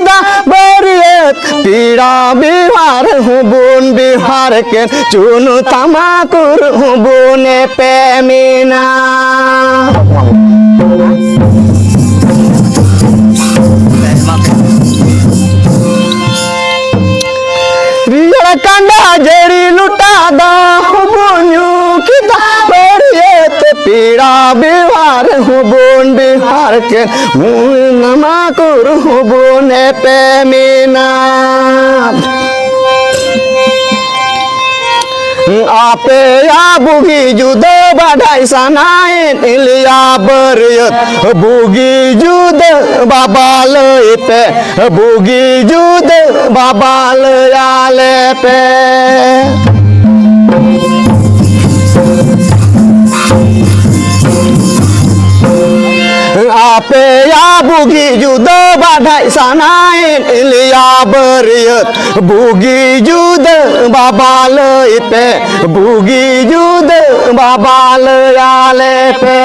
किदा बरियत पीड़ा बिहार हूँ बोन बिहार के चुनु तमाकुर हूँ बोने पे मीना कंडा जड़ी लुटा दा बोन्यू किदा बरियत पीड़ा बिहार हूँ बोन बिहार के नमा कुर हूँ बोने पे मीना आपे या बुगी जुद बढ़ाई सनाए इलिया बरियत बुगी जुद बाबाल पे बुगी जुद बाबाल आले पे आपे या बुगी जुद बढ़ाई सनाए इलिया बरियत बुगी जुद बाबाल पे बुगी जुद बाबाल आले पे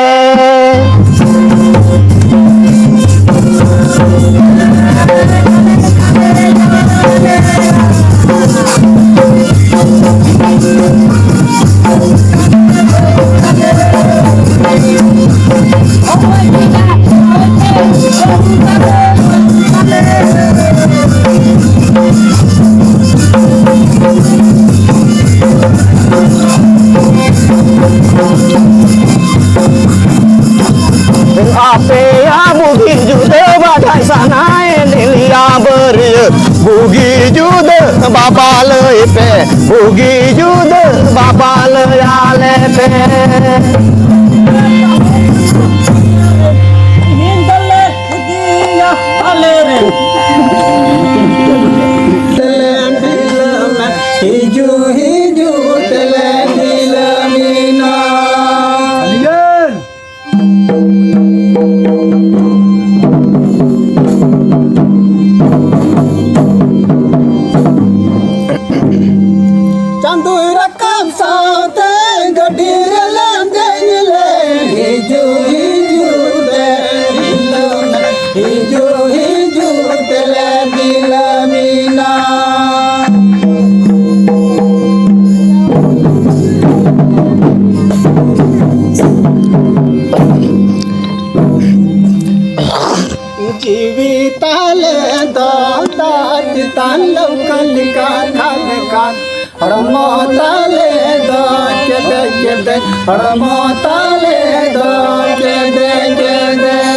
आपे या बुगी जुद बढ़ाई सनाए लिया बरियत बुगी जुद बाबाल पे बुगी जुद बाबाल आले पे जीविताले दात तालव कलिका खालका हरमताले दात के दे हरमताले दात के दे